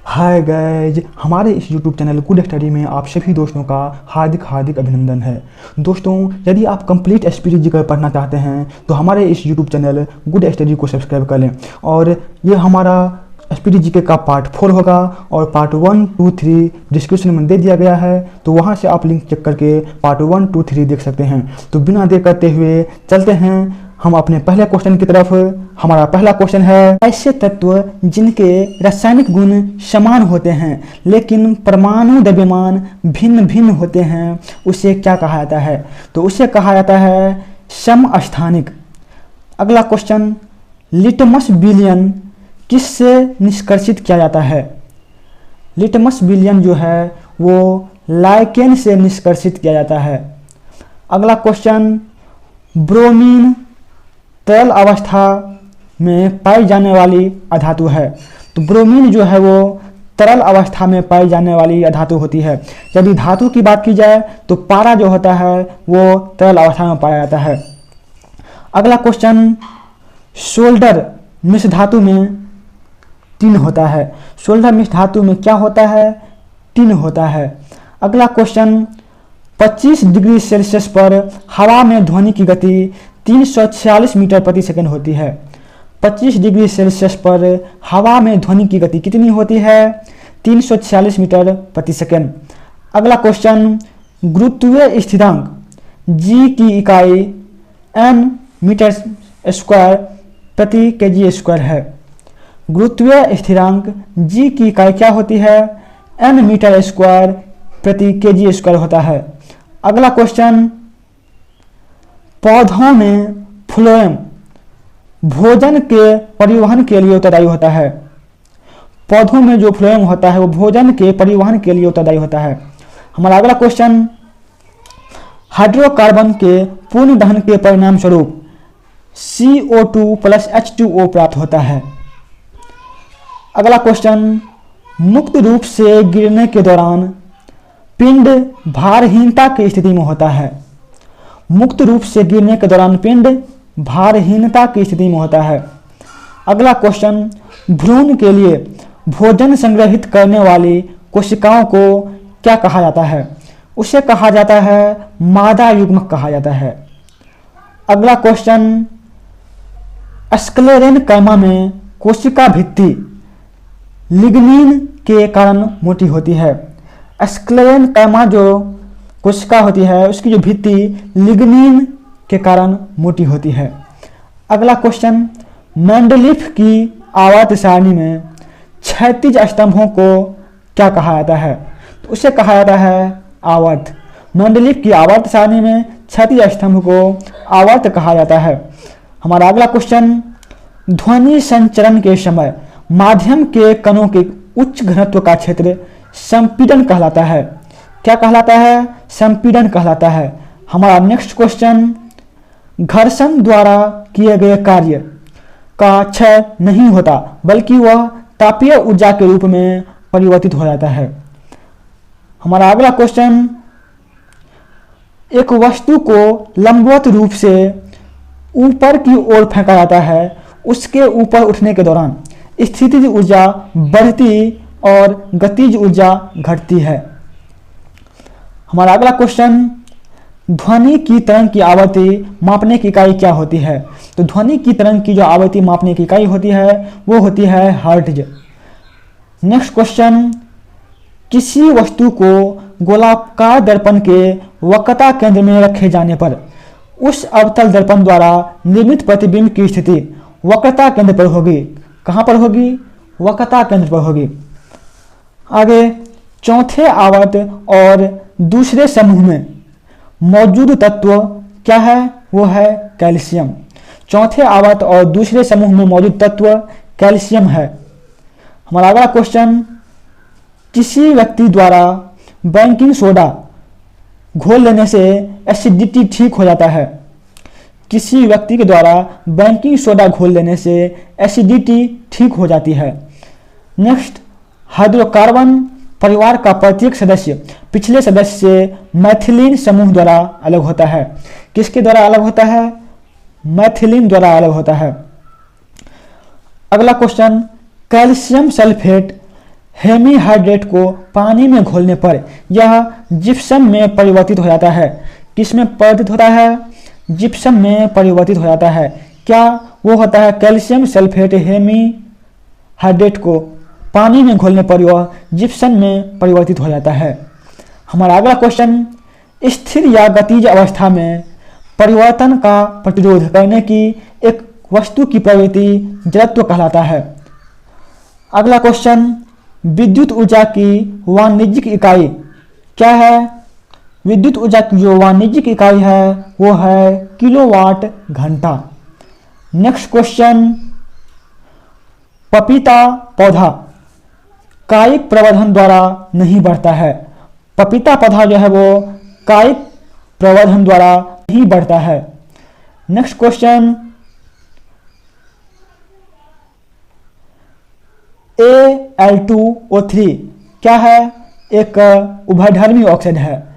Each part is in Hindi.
हाय गाइज, हमारे इस YouTube चैनल गुड स्टडी में आप सभी दोस्तों का हार्दिक हार्दिक अभिनंदन है। दोस्तों, यदि आप कंप्लीट एसपीडी पढ़ना चाहते हैं तो हमारे इस YouTube चैनल गुड स्टडी को सब्सक्राइब कर लें। और ये हमारा एसपीडी जीके का पार्ट 4 होगा और पार्ट 1, 2, 3 डिस्क्रिप्शन में दे दिया गया है, तो वहाँ से आप लिंक चेक करके पार्ट 1, 2, 3 देख सकते हैं। तो बिना देर करते हुए चलते हैं हम अपने पहले क्वेश्चन की तरफ। हमारा पहला क्वेश्चन है, ऐसे तत्व जिनके रासायनिक गुण समान होते हैं लेकिन परमाणु द्रव्यमान भिन्न भिन्न होते हैं, उसे क्या कहा जाता है? तो उसे कहा जाता है समस्थानिक। अगला क्वेश्चन, लिटमस विलयन किससे निष्कर्षित किया जाता है? लिटमस विलयन जो है वो लाइकेन से निष्कर्षित किया जाता है। अगला क्वेश्चन, ब्रोमीन तरल अवस्था में पाई जाने वाली अधातु है। तो ब्रोमीन जो है वो तरल अवस्था में पाई जाने वाली अधातु होती है। यदि धातु की बात की जाए तो पारा जो होता है वो तरल अवस्था में पाया जाता है। अगला क्वेश्चन, सोल्डर मिश्र धातु में टिन होता है। सोल्डर मिश्र धातु में क्या होता है? टिन होता है। अगला क्वेश्चन, 25 डिग्री सेल्सियस पर हवा में ध्वनि की गति 346 मीटर प्रति सेकंड होती है। 25 डिग्री सेल्सियस पर हवा में ध्वनि की गति कितनी होती है? 346 मीटर प्रति सेकंड। अगला क्वेश्चन, गुरुत्वीय स्थिरांक जी की इकाई n मीटर स्क्वायर प्रति केजी स्क्वायर है। गुरुत्वीय स्थिरांक जी की इकाई क्या होती है? n मीटर स्क्वायर प्रति केजी स्क्वायर होता है। अगला क्वेश्चन, पौधों में फ्लोएम भोजन के परिवहन के लिए उत्तरदायी होता है। पौधों में जो फ्लोएम होता है वो भोजन के परिवहन के लिए उत्तरदायी होता है। हमारा अगला क्वेश्चन, हाइड्रोकार्बन के पूर्ण दहन के परिणाम स्वरूप CO2 प्लस H2O प्राप्त होता है। अगला क्वेश्चन, मुक्त रूप से गिरने के दौरान पिंड भारहीनता की स्थिति में होता है। मुक्त रूप से गिरने के दौरान पिंड भारहीनता की स्थिति में होता है। अगला क्वेश्चन, भ्रूण के लिए भोजन संग्रहित करने वाली कोशिकाओं को क्या कहा जाता है? उसे कहा जाता है मादा युग्मक कहा जाता है। अगला क्वेश्चन, स्क्लेरेनकाइमा में कोशिका भित्ति लिग्निन के कारण मोटी होती है। स्क्लेरेनकाइमा जो कोशिका होती है उसकी जो भित्ति लिग्निन के कारण मोटी होती है। अगला क्वेश्चन, मेंडलीफ की आवर्त सारणी में क्षैतिज स्तंभों को क्या कहा जाता है? तो उसे कहा जाता है आवर्त। मेंडलीफ की आवर्त सारणी में क्षैतिज स्तंभ को आवर्त कहा जाता है। हमारा अगला क्वेश्चन, ध्वनि संचरण के समय माध्यम के कणों के उच्च घनत्व का क्षेत्र संपीड़न कहलाता है। क्या कहलाता है? संपीड़न कहलाता है। हमारा नेक्स्ट क्वेश्चन, घर्षण द्वारा किए गए कार्य का क्षय नहीं होता बल्कि वह तापीय ऊर्जा के रूप में परिवर्तित हो जाता है। हमारा अगला क्वेश्चन, एक वस्तु को लंबवत रूप से ऊपर की ओर फेंका जाता है, उसके ऊपर उठने के दौरान स्थितिज ऊर्जा बढ़ती और गतिज ऊर्जा घटती है। हमारा अगला क्वेश्चन, ध्वनि की तरंग की आवृत्ति मापने की इकाई क्या होती है? तो ध्वनि की तरंग की जो आवृत्ति मापने की इकाई होती है वो होती है हर्ट्ज। नेक्स्ट क्वेश्चन, किसी वस्तु को गोलाकार दर्पण के वक्रता केंद्र में रखे जाने पर उस अवतल दर्पण द्वारा निर्मित प्रतिबिंब की स्थिति वक्रता केंद्र पर होगी। कहाँ पर होगी? वक्रता केंद्र पर होगी। आगे, चौथे आवर्त और दूसरे समूह में मौजूद तत्व क्या है? वो है कैल्शियम। चौथे आवर्त और दूसरे समूह में मौजूद तत्व कैल्शियम है। हमारा अगला क्वेश्चन, किसी व्यक्ति द्वारा बेकिंग सोडा घोल लेने से एसिडिटी ठीक हो जाता है। किसी व्यक्ति के द्वारा बेकिंग सोडा घोल लेने से एसिडिटी ठीक हो जाती है। नेक्स्ट, हाइड्रोकार्बन परिवार का प्रत्येक सदस्य पिछले सदस्य से मैथिलीन समूह द्वारा अलग होता है। किसके द्वारा अलग होता है? मैथिलीन द्वारा अलग होता है। अगला क्वेश्चन, कैल्शियम सल्फेट हेमीहाइड्रेट को पानी में घोलने पर यह जिप्सम में परिवर्तित हो जाता है। किस में परिवर्तित होता है? जिप्सम में परिवर्तित हो जाता है। क्या वो होता है? कैल्शियम सल्फेट हेमीहाइड्रेट को पानी में घोलने पर वह जिप्सम में परिवर्तित हो जाता है। हमारा अगला क्वेश्चन, स्थिर या गतिज अवस्था में परिवर्तन का प्रतिरोध करने की एक वस्तु की प्रवृत्ति जड़त्व कहलाता है। अगला क्वेश्चन, विद्युत ऊर्जा की वाणिज्यिक इकाई क्या है? विद्युत ऊर्जा की जो वाणिज्यिक इकाई है वो है किलोवाट घंटा। नेक्स्ट क्वेश्चन, पपीता पौधा कायिक प्रवर्धन द्वारा नहीं बढ़ता है। पपीता पौधा जो है वो कायिक प्रवर्धन द्वारा नहीं बढ़ता है। नेक्स्ट क्वेश्चन, Al2O3 क्या है? एक उभयधर्मी ऑक्साइड है।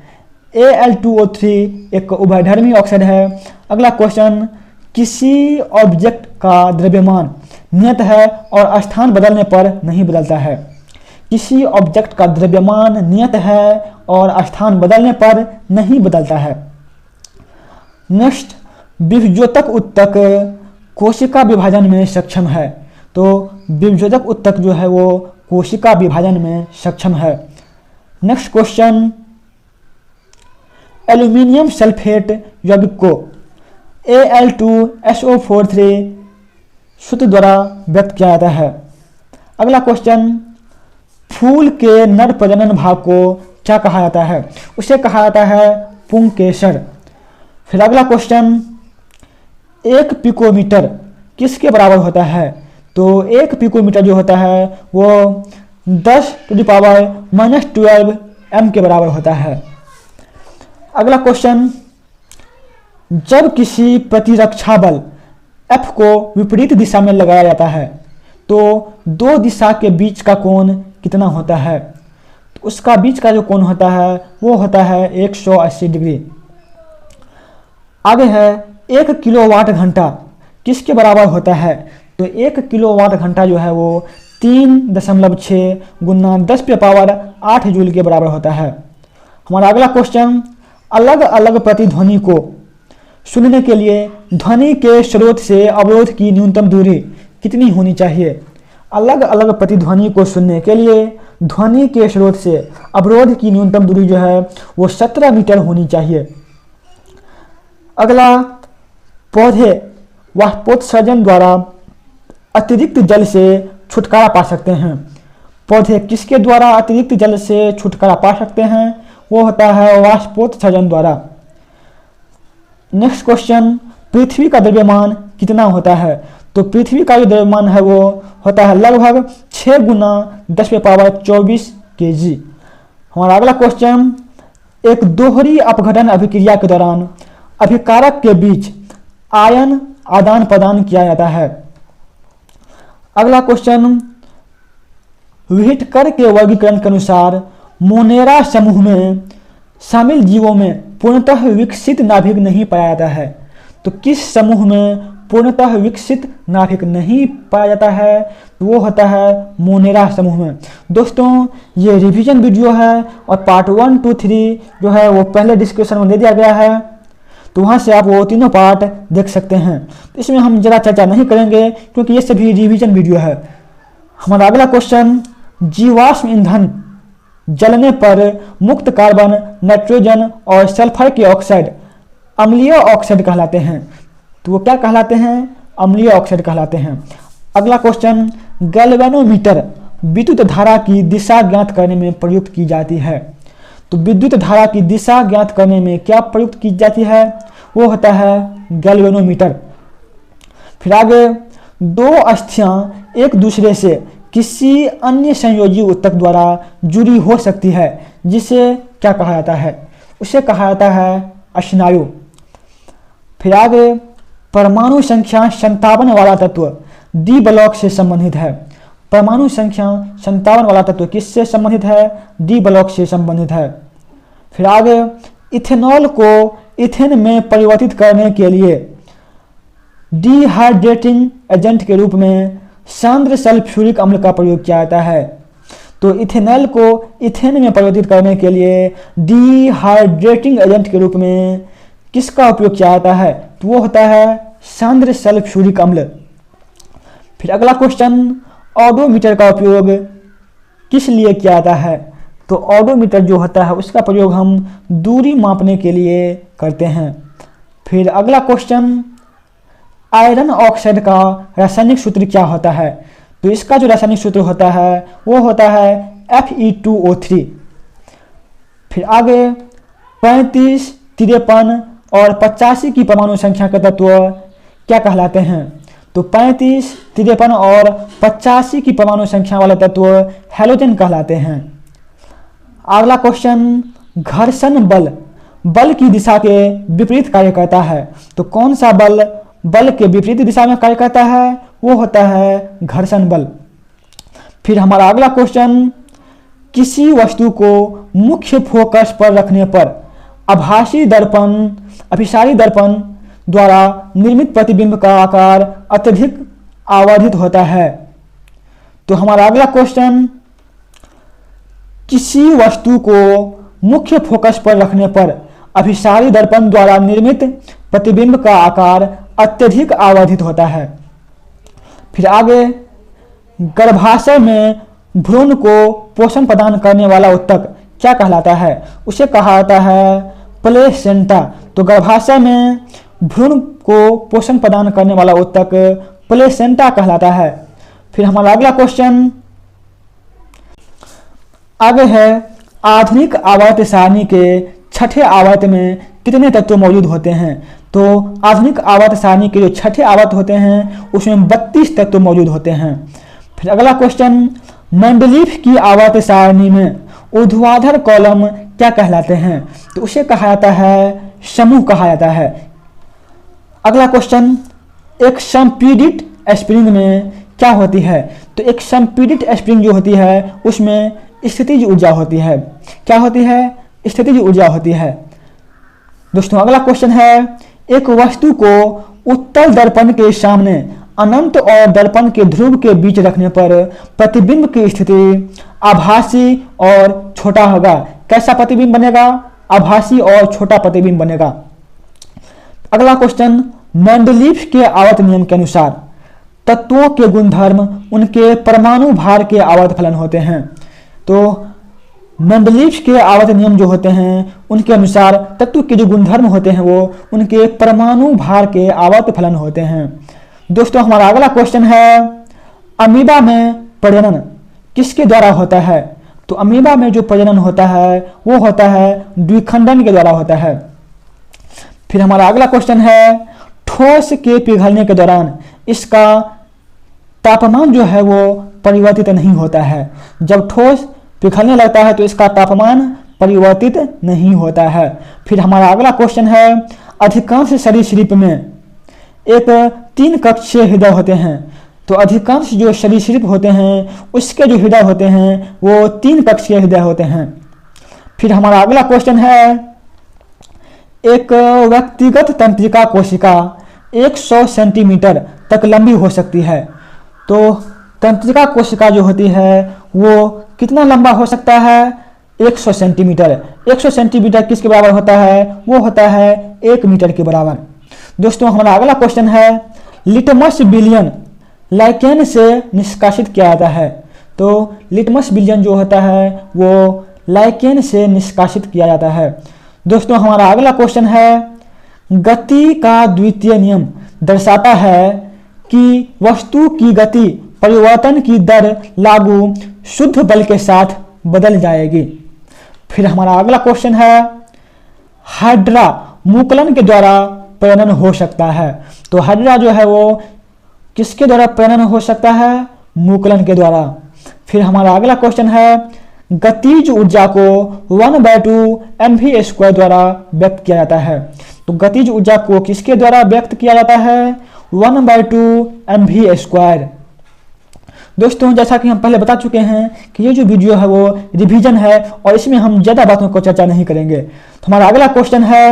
Al2O3 एक उभयधर्मी ऑक्साइड है। अगला क्वेश्चन, किसी ऑब्जेक्ट का द्रव्यमान नियत है और स्थान बदलने पर नहीं बदलता है। किसी ऑब्जेक्ट का द्रव्यमान नियत है और स्थान बदलने पर नहीं बदलता है। नेक्स्ट, विभजोतक उत्तक कोशिका विभाजन में सक्षम है। तो विभजोतक उत्तक जो है वो कोशिका विभाजन में सक्षम है। नेक्स्ट क्वेश्चन, एल्यूमिनियम सल्फेट यौगिक को Al2SO43 सूत्र द्वारा व्यक्त किया जाता है। अगला क्वेश्चन, फूल के नर प्रजनन भाग को क्या कहा जाता है? उसे कहा जाता है पुंकेसर। फिर अगला क्वेश्चन, 1 पिकोमीटर किसके बराबर होता है? तो 1 पिकोमीटर जो होता है वो 10⁻⁻12 m के बराबर होता है। अगला क्वेश्चन, जब किसी प्रतिरक्षा बल F को विपरीत दिशा में लगाया जाता है तो दो दिशा के बीच का कोण कितना होता है? तो उसका बीच का जो कोण होता है वो होता है 180 डिग्री। आगे है, 1 किलोवाट घंटा किसके बराबर होता है? तो 1 किलोवाट घंटा जो है वो 3.6 गुना 10⁸ जूल के बराबर होता है। हमारा अगला क्वेश्चन, अलग अलग प्रतिध्वनि को सुनने के लिए ध्वनि के स्रोत से अवरोध की न्यूनतम दूरी कितनी होनी चाहिए? अलग अलग प्रतिध्वनि को सुनने के लिए ध्वनि के स्रोत से अवरोध की न्यूनतम दूरी जो है वो 17 मीटर होनी चाहिए। अगला, पौधे वाष्पोत्सर्जन द्वारा अतिरिक्त जल से छुटकारा पा सकते हैं। पौधे किसके द्वारा अतिरिक्त जल से छुटकारा पा सकते हैं? वो होता है वाष्पोत्सर्जन द्वारा। नेक्स्ट क्वेश्चन, पृथ्वी का द्रव्यमान कितना होता है? तो पृथ्वी का जो द्रव्यमान है वो होता है लगभग 6 गुना 10⁻24 kg। हमारा अगला क्वेश्चन, एक दोहरी अपघटन अभिक्रिया के दौरान अभिकारक के बीच आयन आदान प्रदान किया जाता है। अगला क्वेश्चन, व्हिटकर के वर्गीकरण के अनुसार मोनेरा समूह में शामिल जीवों में पूर्णतः विकसित नाभिक नहीं पाया जाता है। तो किस समूह में पूर्णतः विकसित नाभिक नहीं पाया जाता है? तो वो होता है मोनेरा समूह में। दोस्तों, ये रिवीजन वीडियो है और पार्ट 1, 2, 3 जो है वो पहले डिस्क्रिप्शन में दे दिया गया है, तो वहाँ से आप वो तीनों पार्ट देख सकते हैं। तो इसमें हम ज़्यादा चर्चा नहीं करेंगे क्योंकि ये सभी रिवीजन वीडियो है। हमारा अगला क्वेश्चन, जीवाश्म ईंधन जलने पर मुक्त कार्बन, नाइट्रोजन और सल्फर के ऑक्साइड अम्लीय ऑक्साइड कहलाते हैं। तो वो क्या कहलाते हैं? अम्लीय ऑक्साइड कहलाते हैं। अगला क्वेश्चन, गैल्वेनोमीटर विद्युत धारा की दिशा ज्ञात करने में प्रयुक्त की जाती है। तो विद्युत धारा की दिशा ज्ञात करने में क्या प्रयुक्त की जाती है? वो होता है गैल्वेनोमीटर। फिर आगे, दो अस्थियां एक दूसरे से किसी अन्य संयोजी ऊतक द्वारा जुड़ी हो सकती है, जिसे क्या कहा जाता है? उसे कहा जाता है स्नायु। फिर आगे, परमाणु संख्या 57 वाला तत्व डी ब्लॉक से संबंधित है। परमाणु संख्या 57 वाला तत्व किससे संबंधित है? डी ब्लॉक से संबंधित है। फिर आगे, इथेनॉल को इथेन में परिवर्तित करने के लिए डिहाइड्रेटिंग एजेंट के रूप में सांद्र सल्फ्यूरिक अम्ल का प्रयोग किया जाता है। तो इथेनॉल को इथेन में परिवर्तित करने के लिए डिहाइड्रेटिंग एजेंट के रूप में किसका उपयोग किया जाता है? तो वो होता है सांद्र सल्फ्यूरिक अम्ल। फिर अगला क्वेश्चन, ऑडोमीटर का उपयोग किस लिए किया जाता है? तो ऑडोमीटर जो होता है उसका प्रयोग हम दूरी मापने के लिए करते हैं। फिर अगला क्वेश्चन, आयरन ऑक्साइड का रासायनिक सूत्र क्या होता है? तो इसका जो रासायनिक सूत्र होता है वो होता है Fe2O3। फिर आगे 35, 53 और 85 की परमाणु संख्या के तत्व क्या कहलाते हैं? तो 35, 53 और 85 की परमाणु संख्या वाले तत्व हैलोजन कहलाते हैं। अगला क्वेश्चन, घर्षण बल की दिशा के विपरीत कार्य करता है। तो कौन सा बल के विपरीत दिशा में कार्य करता है? वो होता है घर्षण बल। फिर हमारा अगला क्वेश्चन, किसी वस्तु को मुख्य फोकस पर रखने पर अभिसारी दर्पण द्वारा निर्मित प्रतिबिंब का आकार अत्यधिक आवर्धित होता है। तो हमारा अगला क्वेश्चन, किसी वस्तु को मुख्य फोकस पर रखने पर अभिसारी दर्पण द्वारा निर्मित प्रतिबिंब का आकार अत्यधिक आवर्धित होता है। फिर आगे, गर्भाशय में भ्रूण को पोषण प्रदान करने वाला ऊतक क्या कहलाता है? उसे कहा जाता है प्लेसेंटा। तो गर्भाशय में भ्रूण को पोषण प्रदान करने वाला ऊतक प्लेसेंटा कहलाता है। फिर हमारा अगला क्वेश्चन आगे है, आधुनिक आवर्त सारणी के छठे आवर्त में कितने तत्व मौजूद होते हैं? तो आधुनिक आवर्त सारणी के जो छठे आवर्त होते हैं उसमें 32 तत्व मौजूद होते हैं। फिर अगला क्वेश्चन, मेंडलीफ की आवर्त सारणी में ऊर्ध्वाधर कॉलम क्या कहलाते हैं? तो उसे कहा जाता है समूह कहा जाता है। अगला क्वेश्चन, एक संपीड़ित स्प्रिंग में क्या होती है? तो एक संपीड़ित स्प्रिंग जो होती है उसमें स्थितिज ऊर्जा होती है। क्या होती है? स्थितिज ऊर्जा होती है। दोस्तों अगला क्वेश्चन है, एक वस्तु को उत्तल दर्पण के सामने अनंत और दर्पण के ध्रुव के बीच रखने पर प्रतिबिंब की स्थिति आभासी और छोटा होगा। कैसा प्रतिबिंब बनेगा? आभासी और छोटा प्रतिबिंब बनेगा। अगला क्वेश्चन, मेंडलीफ के आवर्त नियम के अनुसार तत्वों के गुणधर्म उनके परमाणु भार के आवर्त फलन होते हैं। तो मेंडलीफ के आवर्त नियम जो होते हैं उनके अनुसार तत्व के जो गुणधर्म होते हैं वो उनके परमाणु भार के आवर्त फलन होते हैं। दोस्तों हमारा अगला क्वेश्चन है, अमीबा में प्रजनन किसके द्वारा होता है? तो अमीबा में जो प्रजनन होता है वो होता है द्विखंडन के द्वारा होता है। फिर हमारा अगला क्वेश्चन है, ठोस के पिघलने के दौरान इसका तापमान जो है वो परिवर्तित नहीं होता है। जब ठोस पिघलने लगता है तो इसका तापमान परिवर्तित नहीं होता है। फिर हमारा अगला क्वेश्चन है, अधिकांश सरीसृप में एक 3 कक्षीय हृदय होते हैं। तो अधिकांश जो सरीसृप होते हैं उसके जो हृदय होते हैं वो 3 कक्षीय हृदय होते हैं। फिर हमारा अगला क्वेश्चन है, एक व्यक्तिगत तंत्रिका कोशिका 100 सेंटीमीटर तक लंबी हो सकती है। तो तंत्रिका कोशिका जो होती है वो कितना लंबा हो सकता है? 100 सेंटीमीटर। 100 सेंटीमीटर किसके बराबर होता है? वो होता है 1 मीटर के बराबर। दोस्तों हमारा अगला क्वेश्चन है, लिटमस विलयन लाइकेन से निष्कासित किया जाता है। तो लिटमस विलयन जो होता है वो लाइकेन से निष्कासित किया जाता है। दोस्तों हमारा अगला क्वेश्चन है, गति का द्वितीय नियम दर्शाता है कि वस्तु की गति परिवर्तन की दर लागू शुद्ध बल के साथ बदल जाएगी। फिर हमारा अगला क्वेश्चन है, हाइड्रा मुकुलन के द्वारा प्रजनन हो सकता है। तो हाइड्रा जो है वो किसके द्वारा प्रजनन हो सकता है? मुकुलन के द्वारा। फिर हमारा अगला क्वेश्चन है, गतिज ऊर्जा को 1/2 mv² द्वारा व्यक्त किया जाता है। तो गतिज ऊर्जा को किसके द्वारा व्यक्त किया जाता है? 1/2 mv²। दोस्तों जैसा कि हम पहले बता चुके हैं कि ये जो वीडियो है वो रिवीजन है और इसमें हम ज़्यादा बातों को चर्चा नहीं करेंगे। तो हमारा अगला क्वेश्चन है,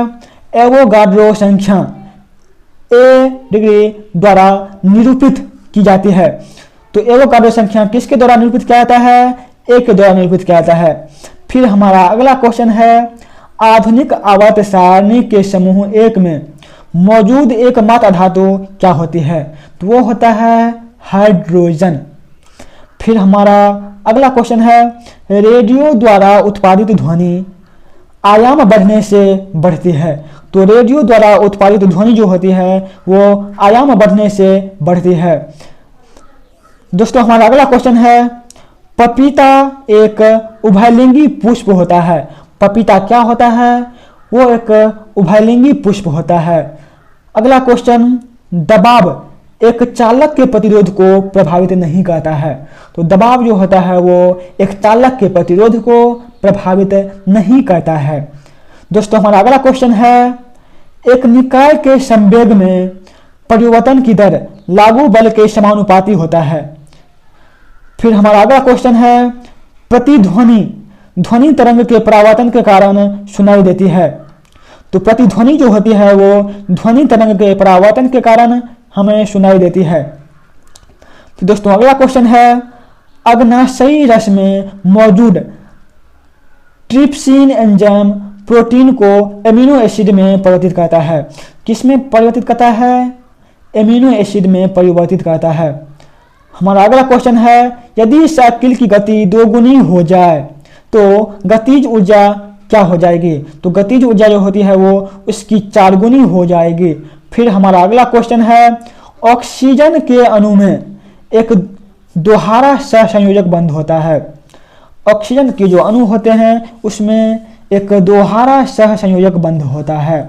एवोगाड्रो संख्या ए डिग्री द्वारा निरूपित की जाती है। तो एवोगाड्रो संख्या किसके द्वारा निरूपित किया जाता है? एक के द्वारा निरूपित किया जाता है। फिर हमारा अगला क्वेश्चन है, आधुनिक आवर्त सारणी के समूह एक में मौजूद एकमात्र धातु क्या होती है? तो वो होता है हाइड्रोजन। फिर हमारा अगला क्वेश्चन है, रेडियो द्वारा उत्पादित ध्वनि आयाम बढ़ने से बढ़ती है। तो रेडियो द्वारा उत्पादित ध्वनि जो होती है वो आयाम बढ़ने से बढ़ती है। दोस्तों हमारा अगला क्वेश्चन है, पपीता एक उभयलिंगी पुष्प होता है। पपीता क्या होता है? वो एक उभयलिंगी पुष्प होता है। अगला क्वेश्चन, दबाव एक चालक के प्रतिरोध को प्रभावित नहीं करता है। तो दबाव जो होता है वो एक चालक के प्रतिरोध को प्रभावित नहीं करता है। दोस्तों हमारा अगला क्वेश्चन है, एक निकाय के संवेग में परिवर्तन की दर लागू बल के समानुपाती होता है। फिर हमारा अगला क्वेश्चन है, प्रतिध्वनि ध्वनि तरंग के परावर्तन के कारण सुनाई देती है। तो प्रतिध्वनि जो होती है वो ध्वनि तरंग के परावर्तन के कारण हमें सुनाई देती है। तो दोस्तों अगला क्वेश्चन है, अग्नाशयी रस में मौजूद ट्रिप्सिन एंजाइम प्रोटीन को एमिनो एसिड में परिवर्तित करता है। किसमें परिवर्तित करता है? एमिनो एसिड में परिवर्तित करता है। हमारा अगला क्वेश्चन है, यदि साइकिल की गति 2 गुनी हो जाए तो गतिज ऊर्जा क्या हो जाएगी? तो गतिज ऊर्जा जो होती है वो उसकी 4 गुनी हो जाएगी। फिर हमारा अगला क्वेश्चन है, ऑक्सीजन के अणु में एक दोहरा सहसंयोजक बंध होता है। ऑक्सीजन के जो अणु होते हैं उसमें एक दोहरा सहसंयोजक बंध होता है।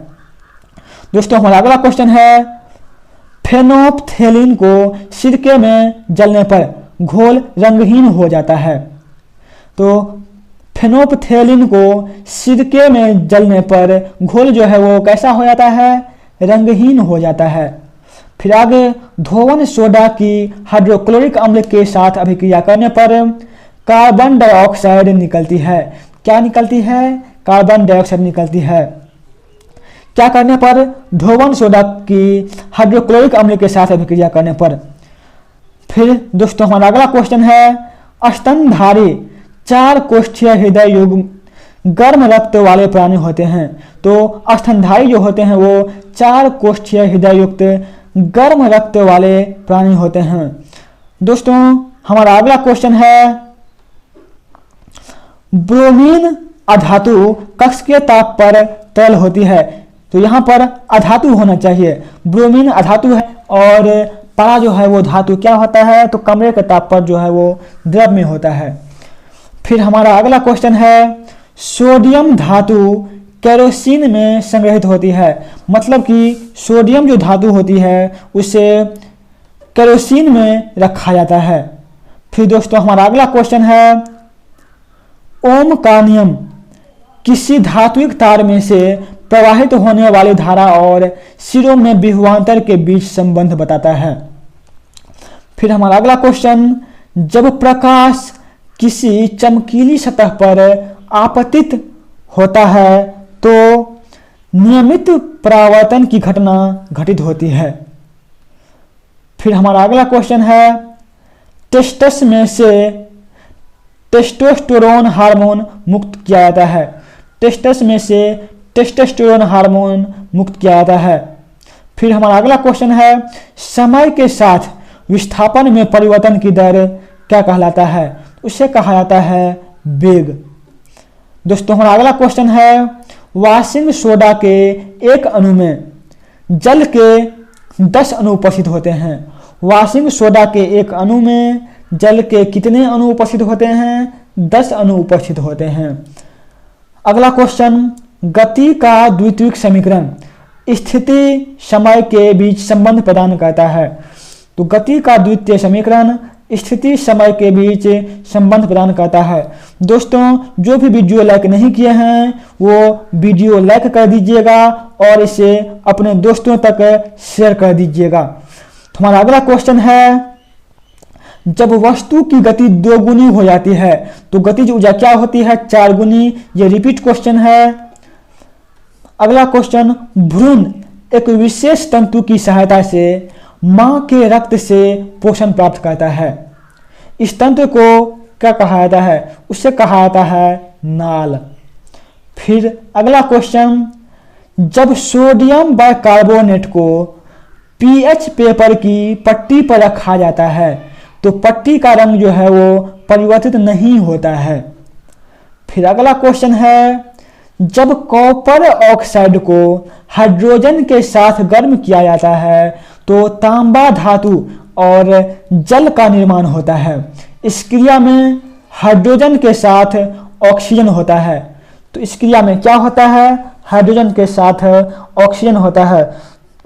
दोस्तों हमारा अगला क्वेश्चन है, फेनोप्थेलिन को सिरके में जलने पर घोल रंगहीन हो जाता है। तो फेनोप्थेलिन को सिरके में जलने पर घोल जो है वो कैसा हो जाता है? रंगहीन हो जाता है। फिर आगे, धोवन सोडा की हाइड्रोक्लोरिक अम्ल के साथ अभिक्रिया करने पर कार्बन डाइऑक्साइड निकलती है। क्या निकलती है? कार्बन डाइऑक्साइड निकलती है। क्या करने पर? धोवन सोडा की हाइड्रोक्लोरिक अम्ल के साथ अभिक्रिया करने पर। फिर दोस्तों हमारा अगला क्वेश्चन है, स्तनधारी 4 कोष्ठीय हृदय युग्म गर्म रक्त वाले प्राणी होते हैं। तो स्तनधारी जो होते हैं वो 4 कोष्ठीय हृदय युक्त गर्म रक्त वाले प्राणी होते हैं। दोस्तों हमारा अगला क्वेश्चन है, ब्रोमीन अधातु कक्षीय ताप पर तरल होती है। तो यहाँ पर अधातु होना चाहिए, ब्रोमीन अधातु है और पारा जो है वो धातु क्या होता है? तो कमरे के ताप पर जो है वो द्रव में होता है। फिर हमारा अगला क्वेश्चन है, सोडियम धातु केरोसिन में संग्रहित होती है। मतलब कि सोडियम जो धातु होती है उसे केरोसिन में रखा जाता है। फिर दोस्तों हमारा अगला क्वेश्चन है, ओम का नियम किसी धात्विक तार में से प्रवाहित होने वाली धारा और सिरों में विभवांतर के बीच संबंध बताता है। फिर हमारा अगला क्वेश्चन, जब प्रकाश किसी चमकीली सतह पर आपतित होता है तो नियमित परावर्तन की घटना घटित होती है। फिर हमारा अगला क्वेश्चन है, टेस्टस में से टेस्टोस्टेरोन हार्मोन मुक्त किया जाता है। टेस्टस में से टेस्टोस्टेरोन हार्मोन मुक्त किया जाता है। फिर हमारा अगला क्वेश्चन है, समय के साथ विस्थापन में परिवर्तन की दर क्या कहलाता है? उसे कहा जाता है वेग। दोस्तों हमारा अगला क्वेश्चन है, वाशिंग सोडा के एक अणु में जल के 10 अणु उपस्थित होते हैं। वाशिंग सोडा के एक अणु में जल के कितने अणु उपस्थित होते हैं? 10 अणु उपस्थित होते हैं। अगला क्वेश्चन, गति का द्वितीयक समीकरण स्थिति समय के बीच संबंध प्रदान करता है। तो गति का द्वितीय समीकरण स्थिति समय के बीच संबंध प्रदान करता है। दोस्तों जो भी वीडियो लाइक नहीं किए हैं वो वीडियो लाइक कर दीजिएगा और इसे अपने दोस्तों तक शेयर कर दीजिएगा। तो हमारा अगला क्वेश्चन है, जब वस्तु की गति 2 गुनी हो जाती है तो गतिज ऊर्जा क्या होती है? 4 गुनी। ये रिपीट क्वेश्चन है। अगला क्वेश्चन, भ्रूण एक विशेष तंतु की सहायता से मां के रक्त से पोषण प्राप्त करता है। इस तंत्र को क्या कहा जाता है, उसे कहा जाता है नाल। फिर अगला क्वेश्चन, जब सोडियम बाइकार्बोनेट को पीएच पेपर की पट्टी पर रखा जाता है तो पट्टी का रंग जो है वो परिवर्तित नहीं होता है। फिर अगला क्वेश्चन है, जब कॉपर ऑक्साइड को हाइड्रोजन के साथ गर्म किया जाता है तो तांबा धातु और जल का निर्माण होता है। इस क्रिया में हाइड्रोजन के साथ ऑक्सीजन होता है। तो इस क्रिया में क्या होता है, हाइड्रोजन के साथ ऑक्सीजन होता है।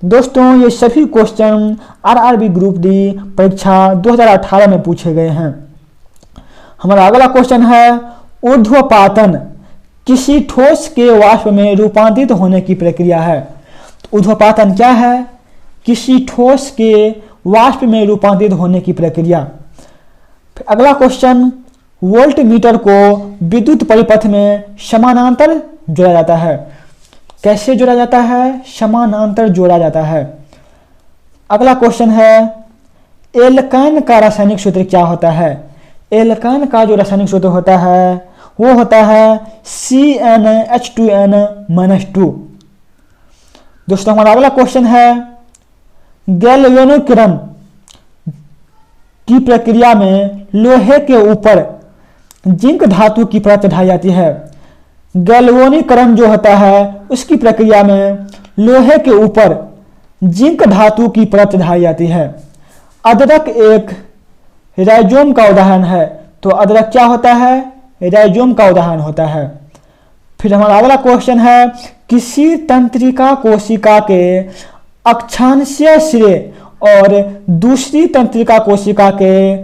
दोस्तों ये सभी क्वेश्चन आरआरबी ग्रुप डी परीक्षा 2018 में पूछे गए हैं। हमारा अगला क्वेश्चन है, ऊर्ध्वपातन किसी ठोस के वाष्प में रूपांतरित होने की प्रक्रिया है। तो ऊर्ध्वपातन क्या है, किसी ठोस के वाष्प में रूपांतरित होने की प्रक्रिया। फिर अगला क्वेश्चन, वोल्ट मीटर को विद्युत परिपथ में समानांतर जोड़ा जाता है। कैसे जोड़ा जाता है, समानांतर जोड़ा जाता है। अगला क्वेश्चन है, एल्काइन का रासायनिक सूत्र क्या होता है। एल्काइन का जो रासायनिक सूत्र होता है वो होता है CnH2n-2। दोस्तों हमारा अगला क्वेश्चन है, गैल्वेनोकरण की प्रक्रिया में लोहे के ऊपर जिंक धातु की परत चढ़ाई जाती है। गैल्वेनीकरण जो होता है उसकी प्रक्रिया में लोहे के ऊपर जिंक धातु की परत चढ़ाई जाती है। अदरक एक राइजोम का उदाहरण है। तो अदरक क्या होता है, राइजोम का उदाहरण होता है। फिर हमारा अगला क्वेश्चन है, किसी तंत्रिका कोशिका के अक्षांशीय सिरे और दूसरी तंत्रिका कोशिका के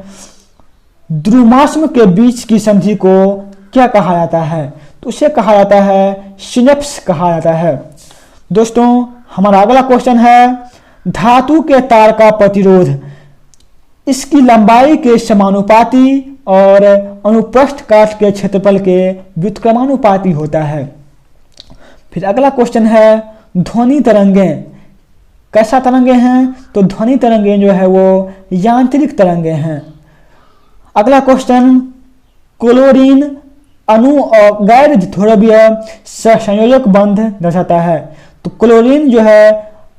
ध्रुमाश्म के बीच की संधि को क्या कहा जाता है। तो उसे कहा जाता है सिनेप्स कहा जाता है। दोस्तों हमारा अगला क्वेश्चन है, धातु के तार का प्रतिरोध इसकी लंबाई के समानुपाती और अनुप्रस्थ काट के क्षेत्रफल के व्युत्क्रमानुपाती होता है। फिर अगला क्वेश्चन है, ध्वनि तरंगें कैसा तरंगे हैं। तो ध्वनि तरंगें जो है वो यांत्रिक तरंगें हैं। अगला क्वेश्चन, क्लोरीन अणु और गैर ध्रुवीय संयोजक बंध दर्शाता है। तो क्लोरीन जो है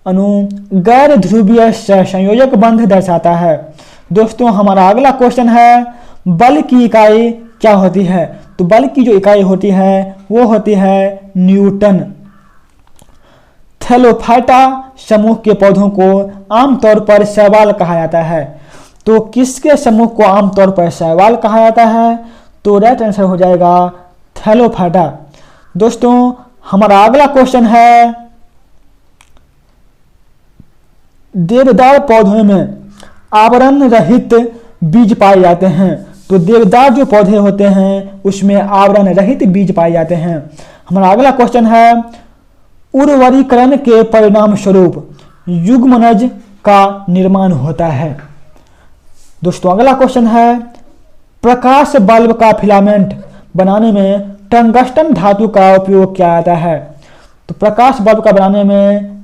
अणु गैर ध्रुवीय संयोजक बंध दर्शाता है। दोस्तों हमारा अगला क्वेश्चन है, बल की इकाई क्या होती है। तो बल की जो इकाई होती है वो होती है न्यूटन। थैलोफाइटा समूह के पौधों को आमतौर पर शैवाल कहा जाता है। तो किसके समूह को आमतौर पर शैवाल कहा जाता है। तो राइट आंसर हो जाएगा थैलोफाइटा। दोस्तों हमारा अगला क्वेश्चन है, देवदार पौधों में आवरण रहित बीज पाए जाते हैं। तो देवदार जो पौधे होते हैं उसमें आवरण रहित बीज पाए जाते हैं। हमारा अगला क्वेश्चन है, उर्वरीकरण के परिणाम स्वरूप युग्मनज का निर्माण होता है। दोस्तों अगला क्वेश्चन है, प्रकाश बल्ब का फिलामेंट बनाने में टंगस्टन धातु का उपयोग किया जाता है। तो प्रकाश बल्ब का बनाने में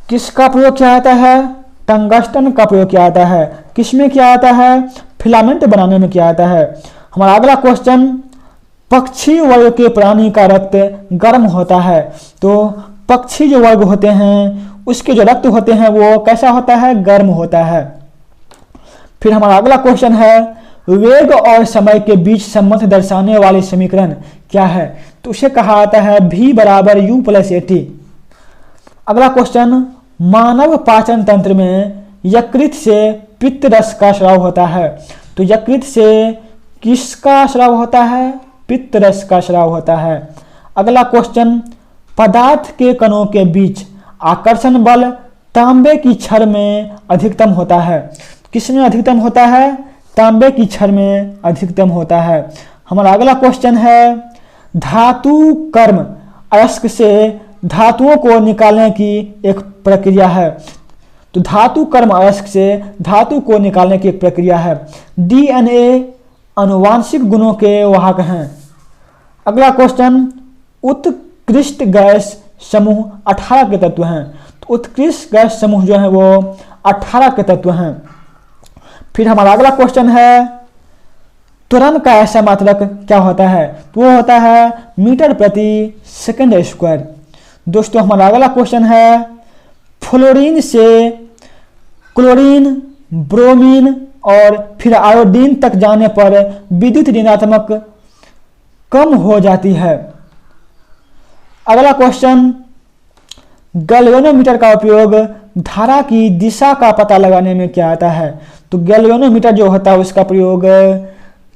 किसका प्रयोग किया जाता है, टंगस्टन का प्रयोग किया जाता है। किसमें किया जाता है, फिलामेंट बनाने में किया जाता है। हमारा अगला क्वेश्चन, पक्षी वर्ग के प्राणी का रक्त गर्म होता है। तो पक्षी जो वर्ग होते हैं उसके जो रक्त होते हैं वो कैसा होता है, गर्म होता है। फिर हमारा अगला क्वेश्चन है, वेग और समय के बीच संबंध दर्शाने वाले समीकरण क्या है। तो उसे कहा जाता है V = U+AT। अगला क्वेश्चन, मानव पाचन तंत्र में यकृत से पित्त रस का स्राव होता है। तो यकृत से किसका स्राव होता है, पित्त रस का स्राव होता है। अगला क्वेश्चन, पदार्थ के कणों के बीच आकर्षण बल तांबे की छड़ में अधिकतम होता है। किसमें अधिकतम होता है, तांबे की छड़ में अधिकतम होता है। हमारा अगला क्वेश्चन है, धातु कर्म अयस्क से धातुओं को निकालने की एक प्रक्रिया है। तो धातु कर्म अयस्क से धातु को निकालने की एक प्रक्रिया है। DNA आनुवांशिक गुणों के वाहक हैं। अगला क्वेश्चन, उत्कृष्ट गैस समूह 18 के तत्व हैं। तो उत्कृष्ट गैस समूह जो है वो 18 के तत्व हैं। फिर हमारा अगला क्वेश्चन है, त्वरण का ऐसा मात्रक क्या होता है? तो वो होता है मीटर प्रति सेकंड स्क्वायर। दोस्तों हमारा अगला क्वेश्चन है, फ्लोरीन से क्लोरीन, ब्रोमीन और फिर आयोडीन तक जाने पर विद्युत ऋणात्मक कम हो जाती है। अगला क्वेश्चन, गैल्वेनोमीटर का उपयोग धारा की दिशा का पता लगाने में क्या आता है? तो गैल्वेनोमीटर जो होता है उसका प्रयोग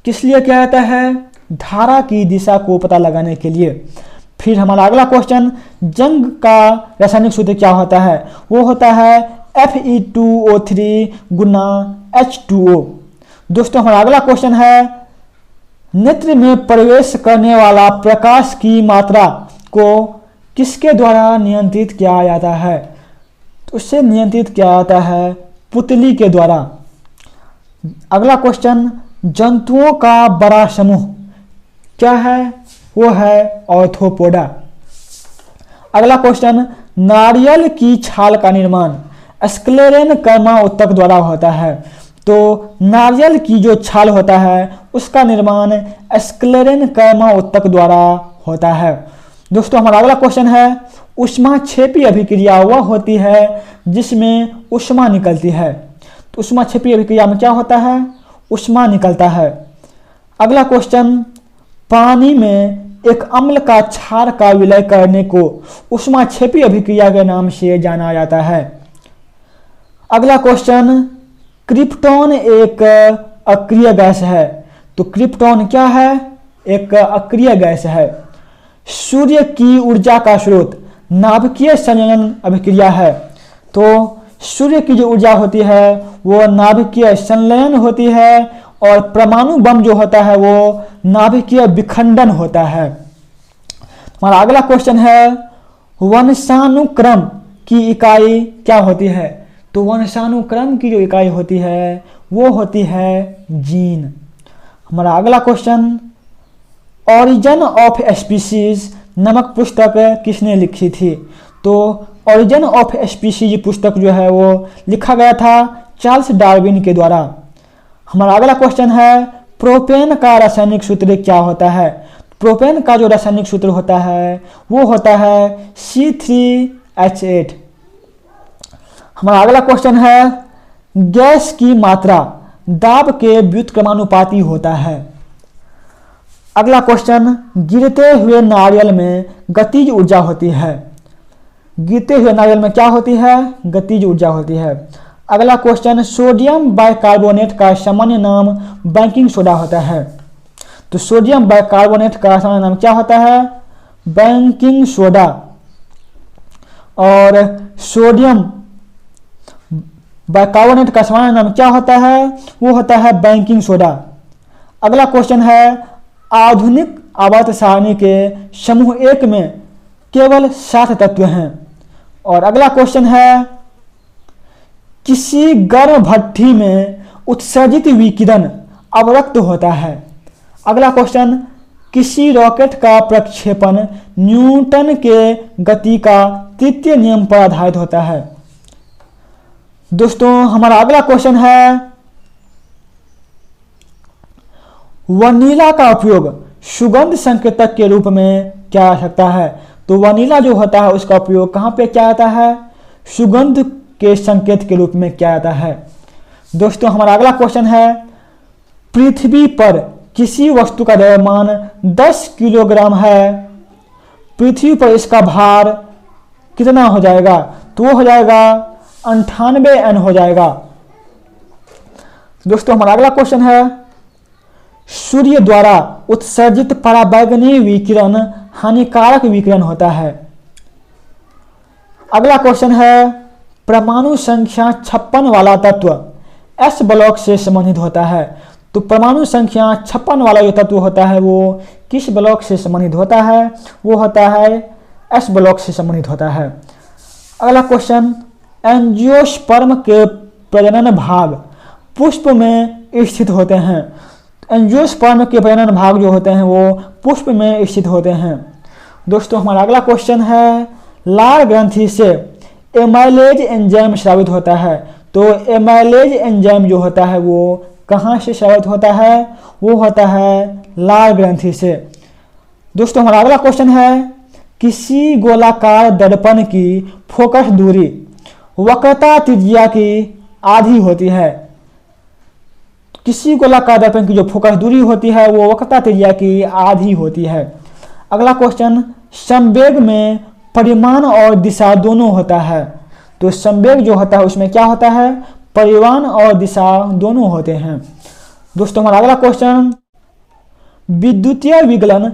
किस लिए किया जाता है? धारा की दिशा को पता लगाने के लिए। फिर हमारा अगला क्वेश्चन, जंग का रासायनिक सूत्र क्या होता है? वो होता है Fe2O3 गुना H2O। दोस्तों हमारा अगला क्वेश्चन है, नेत्र में प्रवेश करने वाला प्रकाश की मात्रा को किसके द्वारा नियंत्रित किया जाता है? तो उससे नियंत्रित किया जाता है पुतली के द्वारा। अगला क्वेश्चन, जंतुओं का बड़ा समूह क्या है? वो है ऑर्थोपोडा। अगला क्वेश्चन, नारियल की छाल का निर्माण स्क्लेरेनकर्मा ऊतक द्वारा होता है। तो नारियल की जो छाल होता है उसका निर्माण स्क्लेरेनकर्मा ऊतक द्वारा होता है। दोस्तों हमारा अगला क्वेश्चन है, ऊष्माक्षेपी अभिक्रिया वह होती है जिसमें ऊष्मा निकलती है। तो ऊष्माक्षेपी अभिक्रिया में क्या होता है? ऊष्मा निकलता है। अगला क्वेश्चन, पानी में एक अम्ल का क्षार का विलय करने को ऊष्माक्षेपी अभिक्रिया के नाम से जाना जाता है। अगला क्वेश्चन, क्रिप्टॉन एक अक्रिय गैस है। तो क्रिप्टॉन क्या है? एक अक्रिय गैस है। सूर्य की ऊर्जा का स्रोत नाभिकीय संयोजन अभिक्रिया है। तो सूर्य की जो ऊर्जा होती है वो नाभिकीय संलयन होती है और परमाणु बम जो होता है वो नाभिकीय विखंडन होता है। हमारा अगला क्वेश्चन है, वंशानुक्रम की इकाई क्या होती है? तो वंशानुक्रम की जो इकाई होती है वो होती है जीन। हमारा अगला क्वेश्चन, ओरिजिन ऑफ स्पीशीज नामक पुस्तक किसने लिखी थी? तो ओरिजिन ऑफ स्पीशीज पुस्तक जो है वो लिखा गया था चार्ल्स डार्विन के द्वारा। हमारा अगला क्वेश्चन है, प्रोपेन का रासायनिक सूत्र क्या होता है? प्रोपेन का जो रासायनिक सूत्र होता है वो होता है C3H8। हमारा अगला क्वेश्चन है, गैस की मात्रा दाब के व्युत्क्रमानुपाती होता है। अगला क्वेश्चन, गिरते हुए नारियल में गतिज ऊर्जा होती है। गिरते हुए नारियल में क्या होती है? गतिज ऊर्जा होती है। अगला क्वेश्चन, सोडियम बाइकार्बोनेट का सामान्य नाम बेकिंग सोडा होता है। तो सोडियम बाइकार्बोनेट का सामान्य नाम क्या होता है? Baking soda. और सोडियम बाइकार्बोनेट का सामान्य नाम क्या होता है? वो होता है बेकिंग सोडा। अगला क्वेश्चन है, आधुनिक आवर्त सारणी के समूह 1 में केवल 7 तत्व हैं। और अगला क्वेश्चन है, किसी गर्म भट्ठी में उत्सर्जित विकिरण अवरक्त होता है। अगला क्वेश्चन, किसी रॉकेट का प्रक्षेपण न्यूटन के गति का तृतीय नियम पर आधारित होता है। दोस्तों हमारा अगला क्वेश्चन है, वनीला का उपयोग सुगंध संकेतक के रूप में किया जा सकता है। तो वनीला जो होता है उसका उपयोग कहाँ पे किया जाता है? सुगंध के संकेत के रूप में किया जाता है। दोस्तों हमारा अगला क्वेश्चन है, पृथ्वी पर किसी वस्तु का द्रव्यमान 10 किलोग्राम है, पृथ्वी पर इसका भार कितना हो जाएगा? तो वो हो जाएगा 98 N हो जाएगा। दोस्तों हमारा अगला क्वेश्चन है, सूर्य द्वारा उत्सर्जित पराबैंगनी विकिरण हानिकारक विकिरण होता है। अगला क्वेश्चन है, परमाणु संख्या 56 वाला तत्व S ब्लॉक से संबंधित होता है। तो परमाणु संख्या 56 वाला जो तत्व होता है वो किस ब्लॉक से संबंधित होता है? वो होता है S ब्लॉक से संबंधित होता है। अगला क्वेश्चन, एंजियोस्पर्म के प्रजनन भाग पुष्प में स्थित होते हैं। एंजियोस्पर्म के प्रजनन भाग जो होते हैं वो पुष्प में स्थित होते हैं। दोस्तों हमारा अगला क्वेश्चन है, लार ग्रंथि से एमाइलेज एंजाइम स्रावित होता है। तो एमाइलेज एंजाइम जो होता है वो कहाँ से स्रावित होता है? वो होता है लाल ग्रंथि से। दोस्तों हमारा अगला क्वेश्चन है, किसी गोलाकार दर्पण की फोकस दूरी वक्रता त्रिज्या की आधी होती है। किसी गोलाकार दर्पण की जो फोकस दूरी होती है वो वक्रता त्रिज्या की आधी होती है। अगला क्वेश्चन, संवेग में परिमाण और दिशा दोनों होता है। तो संवेग जो होता है उसमें क्या होता है? परिमाण और दिशा दोनों होते हैं। दोस्तों हमारा अगला क्वेश्चन, विद्युतीय विगलन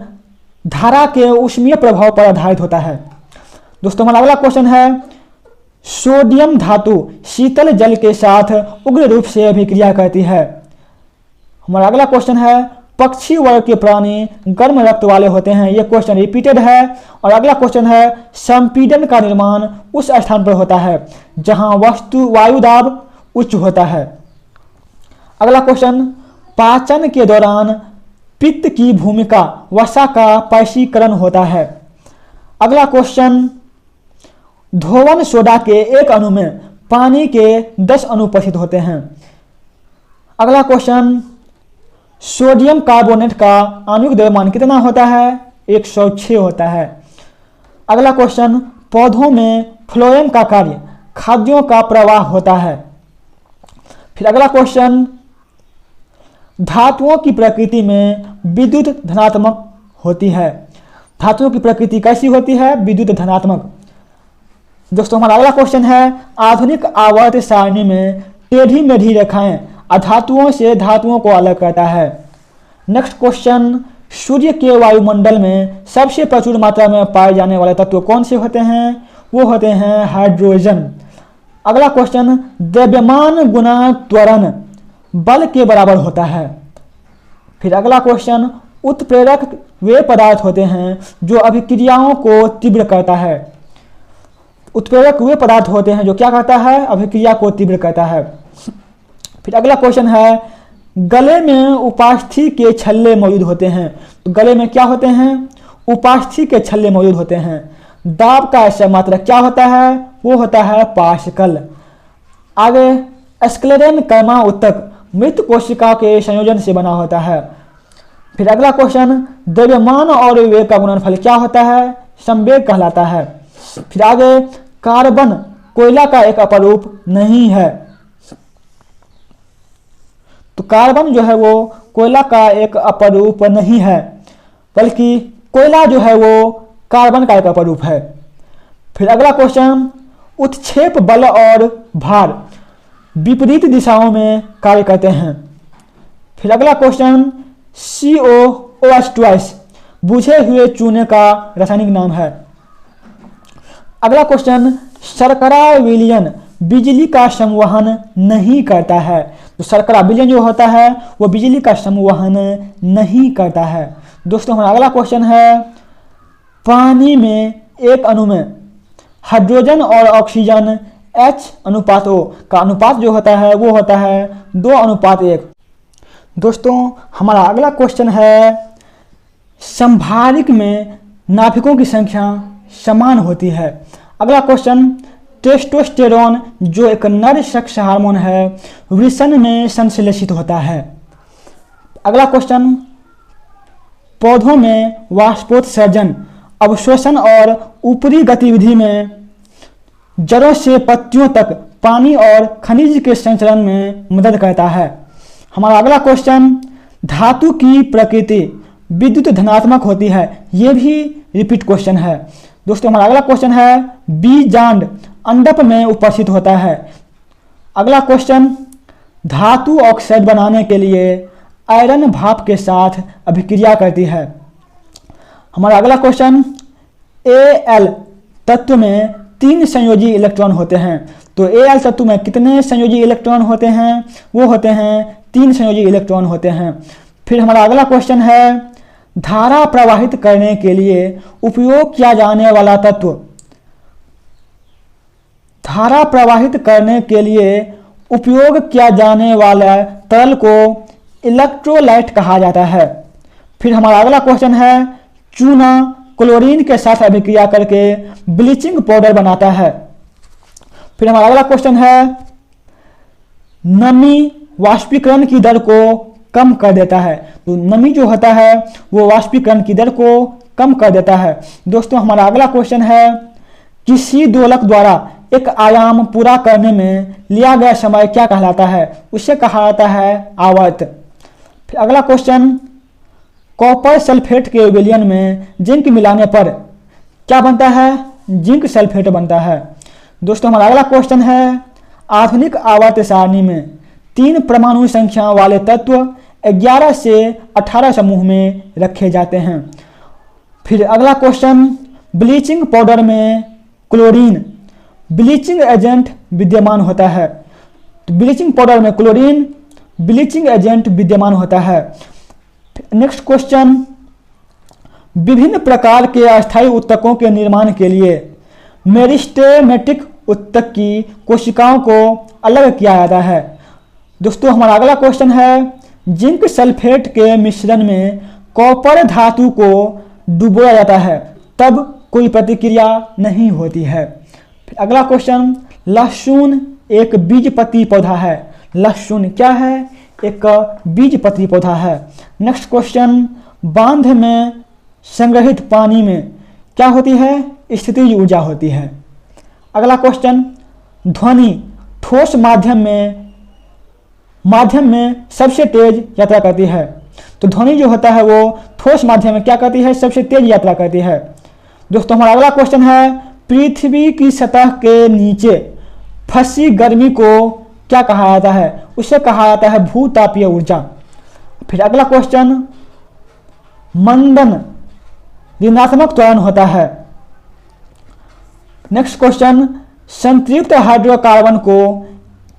धारा के ऊष्मीय प्रभाव पर आधारित होता है। दोस्तों हमारा अगला क्वेश्चन है, सोडियम धातु शीतल जल के साथ उग्र रूप से अभिक्रिया करती है। हमारा अगला क्वेश्चन है, पक्षी वर्ग के प्राणी गर्म रक्त वाले होते हैं। यह क्वेश्चन रिपीटेड है। और अगला क्वेश्चन है, संपीड़न का निर्माण उस स्थान पर होता है जहां वायु दाब उच्च होता है। अगला क्वेश्चन, पाचन के दौरान पित्त की भूमिका वसा का पैशीकरण होता है। अगला क्वेश्चन, धोवन सोडा के एक अणु में पानी के 10 अणु उपस्थित होते हैं। अगला क्वेश्चन, सोडियम कार्बोनेट का आणविक द्रव्यमान कितना होता है? 106 होता है। अगला क्वेश्चन, पौधों में फ्लोएम का कार्य खाद्यों का प्रवाह होता है। फिर अगला क्वेश्चन, धातुओं की प्रकृति में विद्युत धनात्मक होती है। धातुओं की प्रकृति कैसी होती है? विद्युत धनात्मक। दोस्तों हमारा अगला क्वेश्चन है, आधुनिक आवर्त सारणी में टेढ़ी मेढ़ी रेखाएं अधातुओं से धातुओं को अलग करता है। नेक्स्ट क्वेश्चन, सूर्य के वायुमंडल में सबसे प्रचुर मात्रा में पाए जाने वाले तत्व कौन से होते हैं? वो होते हैं हाइड्रोजन। अगला क्वेश्चन, द्रव्यमान गुना त्वरण बल के बराबर होता है। फिर अगला क्वेश्चन, उत्प्रेरक वे पदार्थ होते हैं जो अभिक्रियाओं को तीव्र करता है। उत्प्रेरक वे पदार्थ होते हैं जो क्या करता है? अभिक्रिया को तीव्र करता है। फिर अगला क्वेश्चन है, गले में उपास्थि के छल्ले मौजूद होते हैं। तो गले में क्या होते हैं? उपास्थि के छल्ले मौजूद होते हैं। दाब का ऐसा मात्रा क्या होता है? वो होता है पास्कल। आगे, स्क्लेरेन कैमा उत्तक मृत कोशिका के संयोजन से बना होता है। फिर अगला क्वेश्चन, द्रव्यमान और वेग का गुणनफल क्या होता है? संवेग कहलाता है। फिर आगे, कार्बन कोयला का एक अपरूप नहीं है। तो कार्बन जो है वो कोयला का एक अपरूप नहीं है, बल्कि कोयला जो है वो कार्बन का एक अपरूप है। फिर अगला क्वेश्चन, उत्क्षेप बल और भार विपरीत दिशाओं में कार्य करते हैं। फिर अगला क्वेश्चन, COOH बुझे हुए चूने का रासायनिक नाम है। अगला क्वेश्चन, शर्करा विलयन बिजली का संवहन नहीं करता है। तो शर्करा विलयन जो होता है वो बिजली का संवहन नहीं करता है। दोस्तों हमारा अगला क्वेश्चन है, पानी में एक अणु में हाइड्रोजन और ऑक्सीजन H:O का अनुपात जो होता है वो होता है 2:1। दोस्तों हमारा अगला क्वेश्चन है, संभारिक में नाभिकों की संख्या समान होती है। अगला क्वेश्चन, टेस्टोस्टेरोन जो एक नर सेक्स हार्मोन है वृषण में संश्लेषित होता है। अगला क्वेश्चन, पौधों में वाष्पोत्सर्जन अवशोषण और ऊपरी गतिविधि में जड़ों से पत्तियों तक पानी और खनिज के संचरण में मदद करता है। हमारा अगला क्वेश्चन, धातु की प्रकृति विद्युत धनात्मक होती है। ये भी रिपीट क्वेश्चन है। दोस्तों हमारा अगला क्वेश्चन है, बीजांड अंडप में उपस्थित होता है। अगला क्वेश्चन, धातु ऑक्साइड बनाने के लिए आयरन भाप के साथ अभिक्रिया करती है। हमारा अगला क्वेश्चन, Al तत्व में 3 संयोजी इलेक्ट्रॉन होते हैं। तो Al तत्व में कितने संयोजी इलेक्ट्रॉन होते हैं? वो होते हैं 3 संयोजी इलेक्ट्रॉन होते हैं। फिर हमारा अगला क्वेश्चन है, धारा प्रवाहित करने के लिए उपयोग किया जाने वाला तत्व। धारा प्रवाहित करने के लिए उपयोग किया जाने वाला तरल को इलेक्ट्रोलाइट कहा जाता है। फिर हमारा अगला क्वेश्चन है, चूना क्लोरीन के साथ अभिक्रिया करके ब्लीचिंग पाउडर बनाता है। फिर हमारा अगला क्वेश्चन है, नमी वाष्पीकरण की दर को कम कर देता है। तो नमी जो होता है वो वाष्पीकरण की दर को कम कर देता है। दोस्तों हमारा अगला क्वेश्चन है, किसी दोलक द्वारा एक आयाम पूरा करने में लिया गया समय क्या कहलाता है? उसे कहा जाता है आवर्त। फिर अगला क्वेश्चन, कॉपर सल्फेट के विलयन में जिंक मिलाने पर क्या बनता है? जिंक सल्फेट बनता है। दोस्तों हमारा अगला क्वेश्चन है, आधुनिक आवर्त सारणी में 3 परमाणु संख्या वाले तत्व 11 से 18 समूह में रखे जाते हैं। फिर अगला क्वेश्चन, ब्लीचिंग पाउडर में क्लोरीन ब्लीचिंग एजेंट विद्यमान होता है। तो ब्लीचिंग पाउडर में क्लोरीन ब्लीचिंग एजेंट विद्यमान होता है। नेक्स्ट क्वेश्चन, विभिन्न प्रकार के अस्थायी उत्तकों के निर्माण के लिए मेरिस्टेमेटिक उत्तक की कोशिकाओं को अलग किया जाता है। दोस्तों हमारा अगला क्वेश्चन है, जिंक सल्फेट के मिश्रण में कॉपर धातु को डुबोया जाता है तब कोई प्रतिक्रिया नहीं होती है। फिर अगला क्वेश्चन, लहसुन एक बीजपत्री पौधा है। लहसुन क्या है? एक बीजपत्री पौधा है। नेक्स्ट क्वेश्चन, बांध में संग्रहित पानी में क्या होती है? स्थितिज ऊर्जा होती है। अगला क्वेश्चन, ध्वनि ठोस माध्यम में सबसे तेज यात्रा करती है। तो ध्वनि जो होता है वो ठोस माध्यम में क्या करती है? सबसे तेज यात्रा करती है। दोस्तों हमारा अगला क्वेश्चन है, पृथ्वी की सतह के नीचे फंसी गर्मी को क्या कहा जाता है? उसे कहा जाता है भूतापीय ऊर्जा। फिर अगला क्वेश्चन, मंदन ऋणात्मक त्वरण होता है। नेक्स्ट क्वेश्चन, संतृप्त हाइड्रोकार्बन को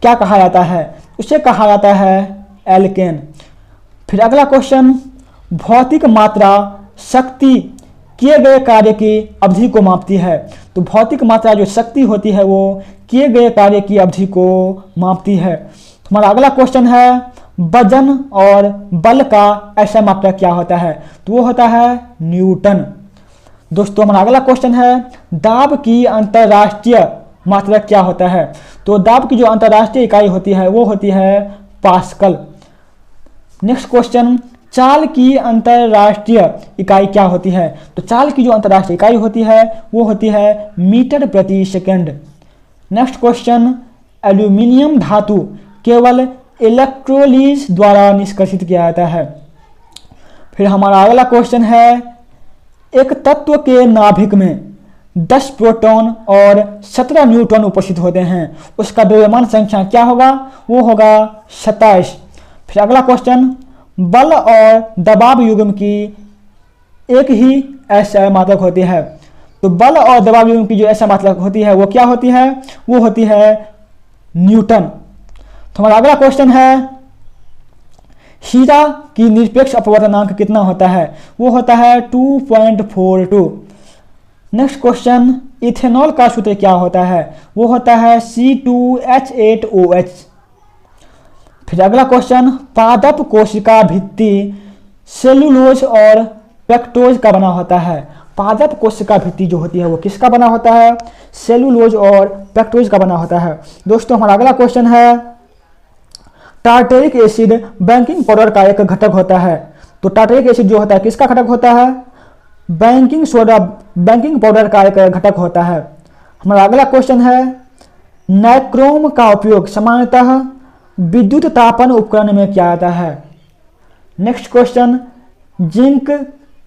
क्या कहा जाता है? उसे कहा जाता है एल्केन। फिर अगला क्वेश्चन, भौतिक मात्रा शक्ति किए गए कार्य की अवधि को मापती है। तो भौतिक मात्रा जो शक्ति होती है वो किए गए कार्य की अवधि को मापती है। हमारा अगला क्वेश्चन है, वजन और बल का ऐसा मात्रक क्या होता है? तो वो होता है न्यूटन। दोस्तों हमारा अगला क्वेश्चन है, दाब की अंतरराष्ट्रीय मात्रक क्या होता है? तो दाब की जो अंतरराष्ट्रीय इकाई होती है वो होती है पास्कल। नेक्स्ट क्वेश्चन, चाल की अंतरराष्ट्रीय इकाई क्या होती है? तो चाल की जो अंतरराष्ट्रीय इकाई होती है वो होती है मीटर प्रति सेकंड। नेक्स्ट क्वेश्चन, एल्यूमिनियम धातु केवल इलेक्ट्रोलिस द्वारा निष्कर्षित किया जाता है। फिर हमारा अगला क्वेश्चन है, एक तत्व के नाभिक में 10 प्रोटॉन और 17 न्यूट्रॉन उपस्थित होते हैं, उसका द्रव्यमान संख्या क्या होगा? वो होगा 27। फिर अगला क्वेश्चन, बल और दबाव युग्म की एक ही ऐसा मात्रक होती है। तो बल और दबाव युग्म की जो ऐसा मात्रक होती है वो क्या होती है? वो होती है न्यूटन। तो हमारा अगला क्वेश्चन है, हीरा की निरपेक्ष अपवर्तनांक कितना होता है? वो होता है 2.42। नेक्स्ट क्वेश्चन, इथेनॉल का सूत्र क्या होता है? वो होता है C2H8OH। फिर अगला क्वेश्चन, पादप कोशिका भित्ति सेलुलोज और पेक्टोज का बना होता है। पादप कोशिका भित्ति जो होती है वो किसका बना होता है? सेलुलोज और पेक्टोज का बना होता है। दोस्तों हमारा अगला क्वेश्चन है, टार्टरिक एसिड बेकिंग पाउडर का एक घटक होता है। तो टार्टरिक एसिड जो होता है किसका घटक होता है? बेकिंग सोडा बेकिंग पाउडर का एक घटक होता है। हमारा अगला क्वेश्चन है, नाइक्रोम का उपयोग सामान्यतः विद्युत तापन उपकरण में किया जाता है। Next question, zinc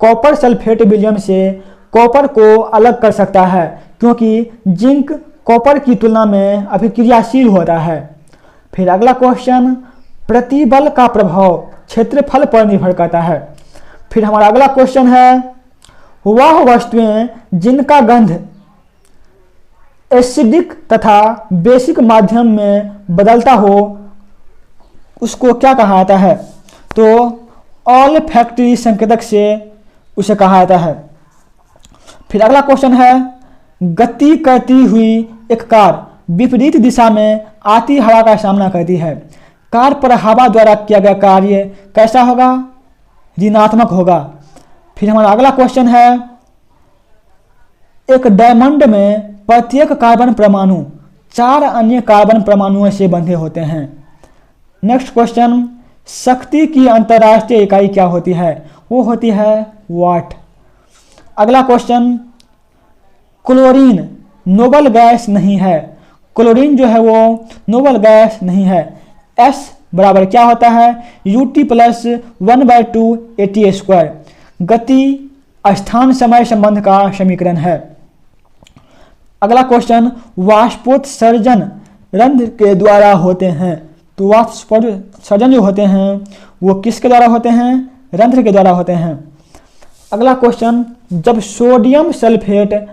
copper sulphate विलयन से कॉपर को अलग कर सकता है क्योंकि जिंक कॉपर की तुलना में अभिक्रियाशील होता है। फिर अगला क्वेश्चन, प्रतिबल का प्रभाव क्षेत्रफल पर निर्भर करता है। फिर हमारा अगला क्वेश्चन है, वह वस्तुएं जिनका गंध एसिडिक तथा बेसिक माध्यम में बदलता हो उसको क्या कहा जाता है? तो ऑल फैक्ट्री संकेतक से उसे कहा जाता है। फिर अगला क्वेश्चन है, गति करती हुई एक कार विपरीत दिशा में आती हवा का सामना करती है। कार पर हवा द्वारा किया गया कार्य कैसा होगा? ऋणात्मक होगा। फिर हमारा अगला क्वेश्चन है, एक डायमंड में प्रत्येक कार्बन परमाणु 4 अन्य कार्बन परमाणुओं से बंधे होते हैं। नेक्स्ट क्वेश्चन, शक्ति की अंतर्राष्ट्रीय इकाई क्या होती है? वो होती है वाट। अगला क्वेश्चन, क्लोरीन नोबल गैस नहीं है। क्लोरीन जो है वो नोबल गैस नहीं है। S बराबर क्या होता है? UT plus 1/2 AT²। गति स्थान समय संबंध का समीकरण है। अगला क्वेश्चन, वाष्पोत्सर्जन रंध्र के द्वारा होते हैं। तो वाष्पोत्सर्जन जो होते हैं वो किसके द्वारा होते हैं? रंध्र के द्वारा होते हैं। अगला क्वेश्चन, जब सोडियम सल्फेट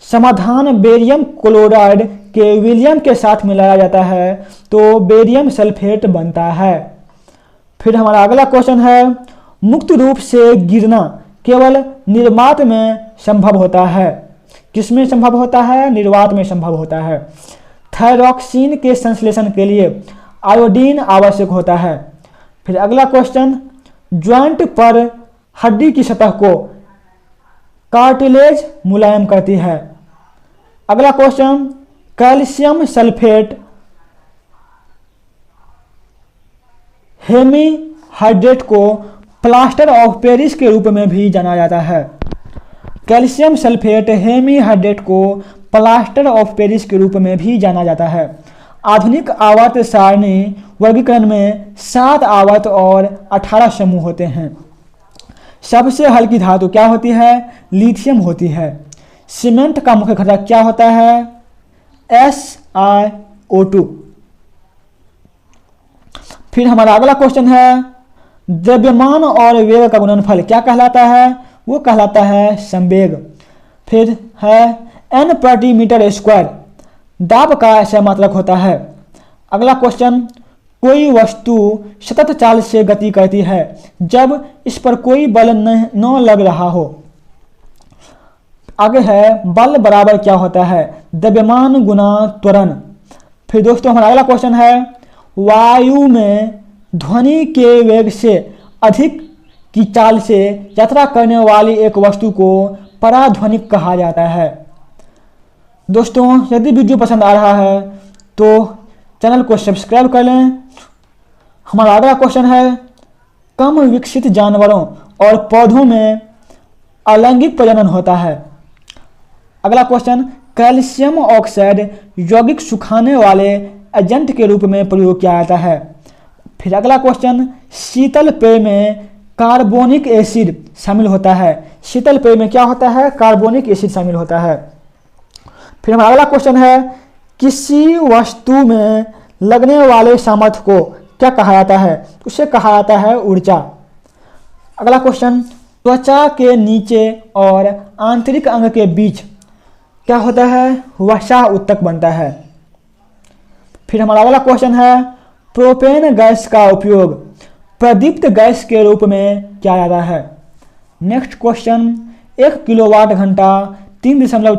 समाधान बेरियम क्लोराइड के विलियम के साथ मिलाया जाता है तो बेरियम सल्फेट बनता है। फिर हमारा अगला क्वेश्चन है, मुक्त रूप से गिरना केवल निर्वात में संभव होता है। किसमें संभव होता है? निर्वात में संभव होता है। थायरॉक्सिन के संश्लेषण के लिए आयोडीन आवश्यक होता है। फिर अगला क्वेश्चन, ज्वाइंट पर हड्डी की सतह को कार्टिलेज मुलायम करती है। अगला क्वेश्चन, कैल्शियम सल्फेट हेमीहाइड्रेट को प्लास्टर ऑफ पेरिस के रूप में भी जाना जाता है। कैल्शियम सल्फेट हेमीहाइड्रेट को प्लास्टर ऑफ पेरिस के रूप में भी जाना जाता है। आधुनिक आवर्त सारणी वर्गीकरण में 7 आवर्त और 18 समूह होते हैं। सबसे हल्की धातु क्या होती है? लिथियम होती है। सीमेंट का मुख्य घटक क्या होता है? SiO2। फिर हमारा अगला क्वेश्चन है, द्रव्यमान और वेग का गुणनफल क्या कहलाता है? वो कहलाता है संवेग। फिर है N प्रति मीटर स्क्वायर दाब का समात्रक होता है। अगला क्वेश्चन, कोई वस्तु सतत चाल से गति करती है जब इस पर कोई बल न लग रहा हो। आगे है, बल बराबर क्या होता है? द्रव्यमान गुना त्वरण। फिर दोस्तों हमारा अगला क्वेश्चन है, वायु में ध्वनि के वेग से अधिक की चाल से यात्रा करने वाली एक वस्तु को पराध्वनिक कहा जाता है। दोस्तों यदि वीडियो पसंद आ रहा है तो चैनल को सब्सक्राइब कर लें। हमारा अगला क्वेश्चन है, कम विकसित जानवरों और पौधों में अलैंगिक प्रजनन होता है। अगला क्वेश्चन, कैल्शियम ऑक्साइड यौगिक सुखाने वाले एजेंट के रूप में प्रयोग किया जाता है। फिर अगला क्वेश्चन, शीतल पेय में कार्बोनिक एसिड शामिल होता है। शीतल पेय में क्या होता है? कार्बोनिक एसिड शामिल होता है। फिर हमारा अगला क्वेश्चन है, किसी वस्तु में लगने वाले सामर्थ्य को क्या कहा जाता है? उसे कहा जाता है ऊर्जा। अगला क्वेश्चन, त्वचा के नीचे और आंतरिक अंग के बीच क्या होता है? वसा उत्तक बनता है। फिर हमारा अगला क्वेश्चन है, प्रोपेन गैस का उपयोग प्रदीप्त गैस के रूप में किया जाता है। नेक्स्ट क्वेश्चन, 1 किलोवाट घंटा 3.6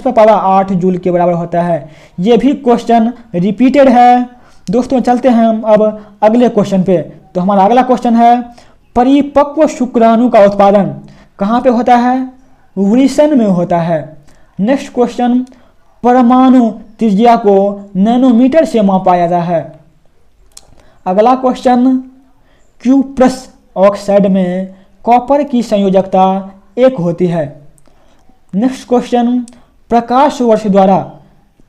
× 10⁸ जूल के बराबर होता है। ये भी क्वेश्चन रिपीटेड है। दोस्तों चलते हैं हम अब अगले क्वेश्चन पे। तो हमारा अगला क्वेश्चन है, परिपक्व शुक्राणु का उत्पादन कहाँ पे होता है? वृषण में होता है। नेक्स्ट क्वेश्चन, परमाणु त्रिज्या को नैनोमीटर से मापा जाता है। अगला क्वेश्चन, क्यूप्रस ऑक्साइड में कॉपर की संयोजकता 1 होती है। नेक्स्ट क्वेश्चन, प्रकाश वर्ष द्वारा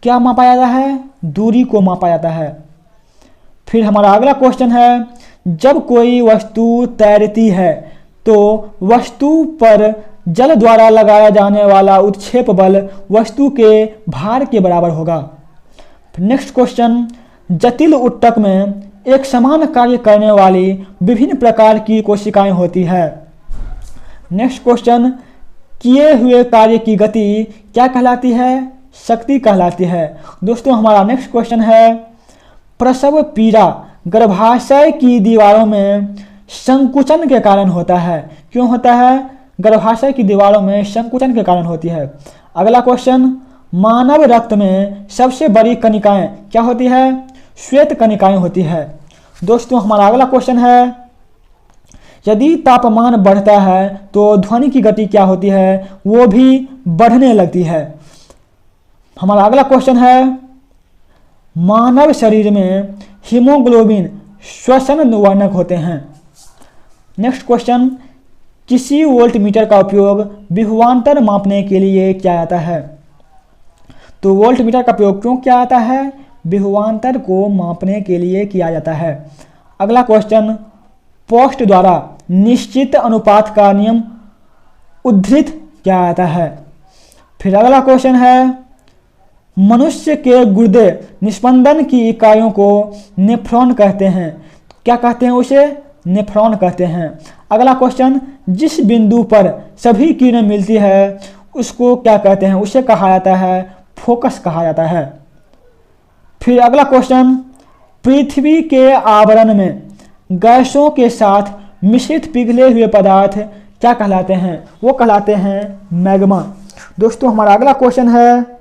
क्या मापा जाता है? दूरी को मापा जाता है। फिर हमारा अगला क्वेश्चन है, जब कोई वस्तु तैरती है तो वस्तु पर जल द्वारा लगाया जाने वाला उत्क्षेप बल वस्तु के भार के बराबर होगा। नेक्स्ट क्वेश्चन, जटिल ऊतक में एक समान कार्य करने वाली विभिन्न प्रकार की कोशिकाएं होती है। नेक्स्ट क्वेश्चन, किए हुए कार्य की गति क्या कहलाती है? शक्ति कहलाती है। दोस्तों हमारा नेक्स्ट क्वेश्चन है, प्रसव पीड़ा गर्भाशय की दीवारों में संकुचन के कारण होता है। क्यों होता है? गर्भाशय की दीवारों में संकुचन के कारण होती है। अगला क्वेश्चन, मानव रक्त में सबसे बड़ी कणिकाएं क्या होती है? श्वेत कणिकाएं होती है। दोस्तों हमारा अगला क्वेश्चन है, यदि तापमान बढ़ता है तो ध्वनि की गति क्या होती है? वो भी बढ़ने लगती है। हमारा अगला क्वेश्चन है, मानव शरीर में हीमोग्लोबिन श्वसन वर्णक होते हैं। नेक्स्ट क्वेश्चन, किसी वोल्टमीटर का उपयोग विभवांतर मापने के लिए किया जाता है? तो वोल्टमीटर का प्रयोग क्यों किया जाता है? विभवांतर को मापने के लिए किया जाता है। अगला क्वेश्चन, पोस्ट द्वारा निश्चित अनुपात का नियम उद्धृत किया जाता है। फिर अगला क्वेश्चन है, मनुष्य के गुर्दे निस्पंदन की इकाइयों को नेफ्रॉन कहते हैं। क्या कहते हैं उसे? नेफ्रॉन कहते हैं। अगला क्वेश्चन, जिस बिंदु पर सभी किरणें मिलती है उसको क्या कहते हैं? उसे कहा जाता है फोकस कहा जाता है। फिर अगला क्वेश्चन, पृथ्वी के आवरण में गैसों के साथ मिश्रित पिघले हुए पदार्थ क्या कहलाते हैं? वो कहलाते हैं मैग्मा। दोस्तों हमारा अगला क्वेश्चन है,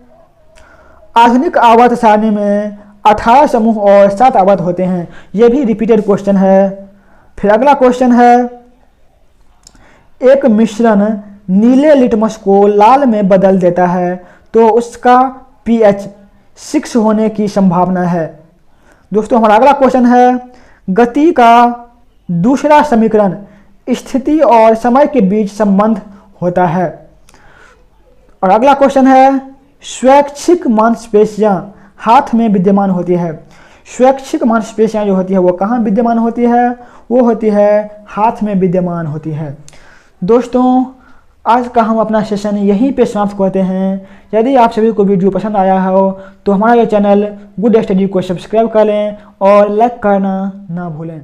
आधुनिक आवर्त सारणी में 18 समूह और 7 आवर्त होते हैं। यह भी रिपीटेड क्वेश्चन है। फिर अगला क्वेश्चन है, एक मिश्रण नीले लिटमस को लाल में बदल देता है तो उसका pH 6 होने की संभावना है। दोस्तों हमारा अगला क्वेश्चन है, गति का दूसरा समीकरण स्थिति और समय के बीच संबंध होता है। और अगला क्वेश्चन है, स्वैच्छिक मांसपेशियां हाथ में विद्यमान होती है। स्वैच्छिक मांसपेशियां जो होती है वो कहाँ विद्यमान होती है? वो होती है हाथ में विद्यमान होती है। दोस्तों आज का हम अपना सेशन यहीं पे समाप्त करते हैं। यदि आप सभी को वीडियो पसंद आया हो तो हमारा ये चैनल गुड स्टडी को सब्सक्राइब कर लें और लाइक करना ना भूलें।